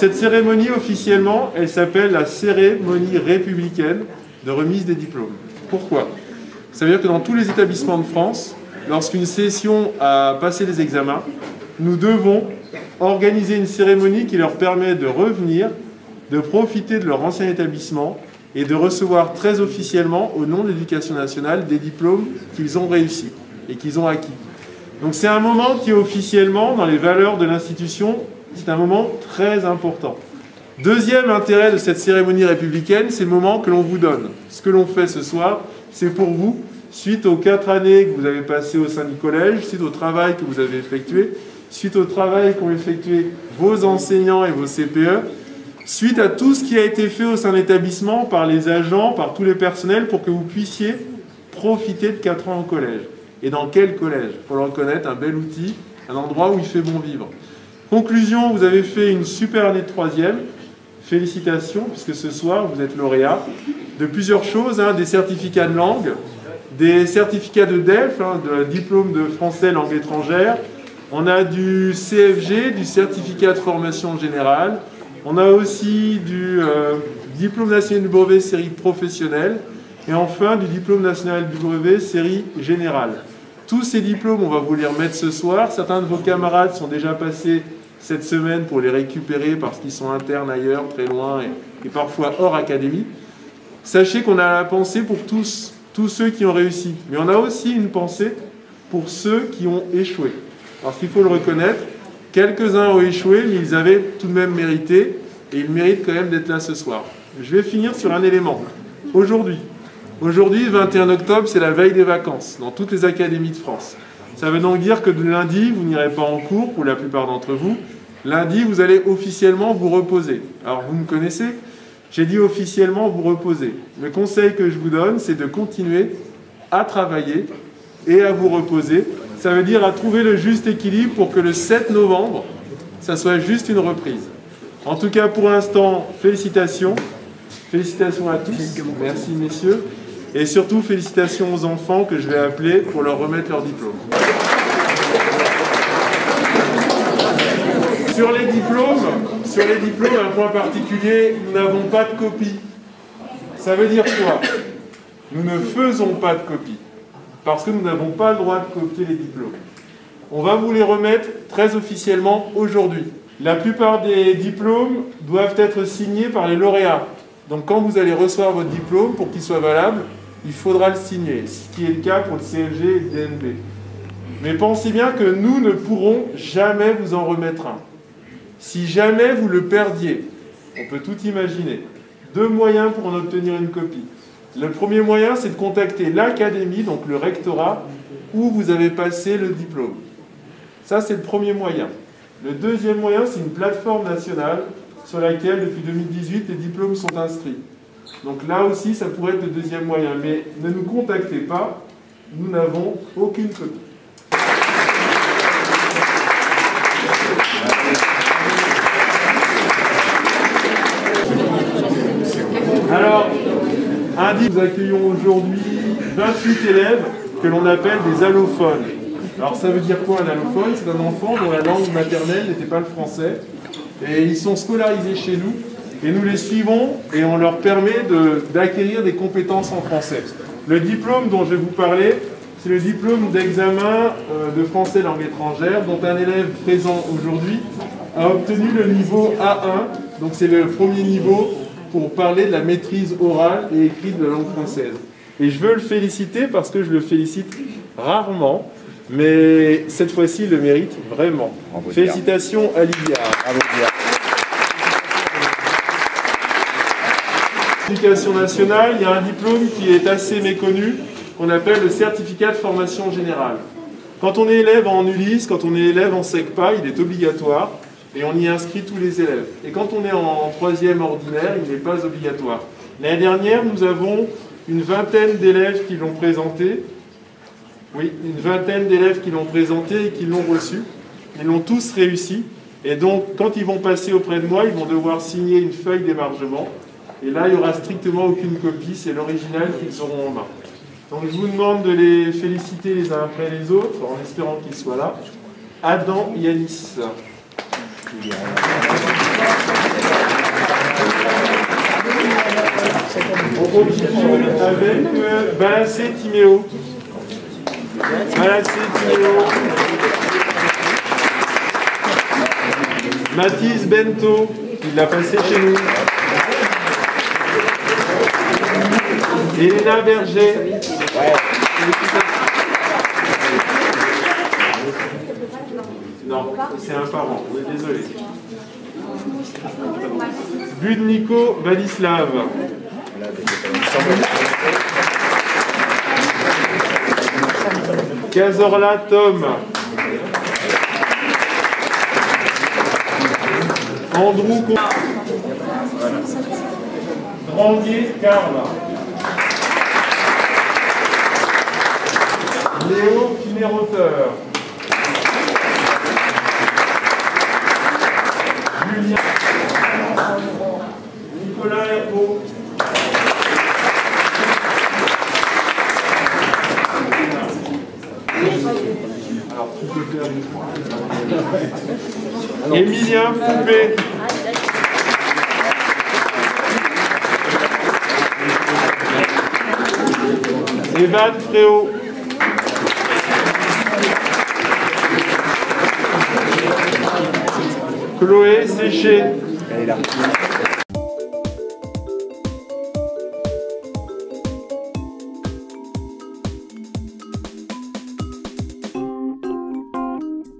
cette cérémonie, officiellement, elle s'appelle la cérémonie républicaine de remise des diplômes. Pourquoi? Ça veut dire que dans tous les établissements de France, lorsqu'une session a passé les examens, nous devons organiser une cérémonie qui leur permet de revenir, de profiter de leur ancien établissement et de recevoir très officiellement, au nom de l'Éducation nationale, des diplômes qu'ils ont réussi et qu'ils ont acquis. Donc c'est un moment qui, officiellement, dans les valeurs de l'institution, c'est un moment très important. Deuxième intérêt de cette cérémonie républicaine, c'est le moment que l'on vous donne. Ce que l'on fait ce soir, c'est pour vous, suite aux 4 années que vous avez passées au sein du collège, suite au travail que vous avez effectué, suite au travail qu'ont effectué vos enseignants et vos CPE, suite à tout ce qui a été fait au sein de l'établissement par les agents, par tous les personnels, pour que vous puissiez profiter de 4 ans au collège. Et dans quel collège? Il faut le reconnaître, un bel outil, un endroit où il fait bon vivre. Conclusion, vous avez fait une super année de 3e. Félicitations, puisque ce soir, vous êtes lauréat de plusieurs choses, des certificats de langue, des certificats de DELF, de diplôme de français langue étrangère. On a du CFG, du certificat de formation générale. On a aussi du diplôme national du brevet série professionnelle. Et enfin, du diplôme national du brevet série générale. Tous ces diplômes, on va vous les remettre ce soir. Certains de vos camarades sont déjà passés cette semaine pour les récupérer parce qu'ils sont internes ailleurs, très loin, et parfois hors académie. Sachez qu'on a la pensée pour tous ceux qui ont réussi. Mais on a aussi une pensée pour ceux qui ont échoué. Parce qu'il faut le reconnaître, quelques-uns ont échoué, mais ils avaient tout de même mérité, et ils méritent quand même d'être là ce soir. Je vais finir sur un élément. Aujourd'hui, 21 octobre, c'est la veille des vacances dans toutes les académies de France. Ça veut donc dire que de lundi, vous n'irez pas en cours pour la plupart d'entre vous. Lundi, vous allez officiellement vous reposer. Alors, vous me connaissez, j'ai dit officiellement vous reposer. Le conseil que je vous donne, c'est de continuer à travailler et à vous reposer. Ça veut dire à trouver le juste équilibre pour que le 7 novembre, ça soit juste une reprise. En tout cas, pour l'instant, félicitations. Félicitations à tous. Merci, messieurs. Et surtout, félicitations aux enfants que je vais appeler pour leur remettre leur diplôme. Sur les diplômes, un point particulier, nous n'avons pas de copie. Ça veut dire quoi? Nous ne faisons pas de copie, parce que nous n'avons pas le droit de copier les diplômes. On va vous les remettre très officiellement aujourd'hui. La plupart des diplômes doivent être signés par les lauréats. Donc quand vous allez recevoir votre diplôme, pour qu'il soit valable, il faudra le signer, ce qui est le cas pour le CFG et le DNB. Mais pensez bien que nous ne pourrons jamais vous en remettre un. Si jamais vous le perdiez, on peut tout imaginer. 2 moyens pour en obtenir une copie. Le premier moyen, c'est de contacter l'académie, donc le rectorat, où vous avez passé le diplôme. Ça, c'est le premier moyen. Le deuxième moyen, c'est une plateforme nationale sur laquelle, depuis 2018, les diplômes sont inscrits. Donc là aussi, ça pourrait être le deuxième moyen. Mais ne nous contactez pas, nous n'avons aucune copie. Alors, nous accueillons aujourd'hui 28 élèves que l'on appelle des allophones. Alors ça veut dire quoi un allophone? C'est un enfant dont la langue maternelle n'était pas le français. Et ils sont scolarisés chez nous. Et nous les suivons et on leur permet d'acquérir des compétences en français. Le diplôme dont je vais vous parler, c'est le diplôme d'examen de français langue étrangère dont un élève présent aujourd'hui a obtenu le niveau A1. Donc c'est le premier niveau pour parler de la maîtrise orale et écrite de la langue française. Et je veux le féliciter parce que je le félicite rarement, mais cette fois-ci il le mérite vraiment. Bravo, félicitations à Lydia. Bravo, Lydia. L'éducation nationale, il y a un diplôme qui est assez méconnu, qu'on appelle le certificat de formation générale. Quand on est élève en Ulysse, quand on est élève en SECPA, il est obligatoire et on y inscrit tous les élèves. Et quand on est en 3e ordinaire, il n'est pas obligatoire. L'année dernière, nous avons une vingtaine d'élèves qui l'ont présenté. Oui, une vingtaine d'élèves qui l'ont présenté et qui l'ont reçu. Ils l'ont tous réussi. Et donc, quand ils vont passer auprès de moi, ils vont devoir signer une feuille d'émargement. Et là, il n'y aura strictement aucune copie, c'est l'original qu'ils auront en main. Donc je vous demande de les féliciter les uns après les autres, en espérant qu'ils soient là. Adam Yanis. On continue avec Balancé Timéo. Balancé Timéo. Mathis Bento, il l'a passé chez nous. Elena Berger. Non, c'est un parent, désolé. Budnico Vadislav. Cazorla Tom. Andrew Dranguier Karl. Léo Finéroteur. Julien. Nicolas Herbeau. Alors, tu peux faire une fois. Emilien Poupé. Evan Fréau. Chloé Séché.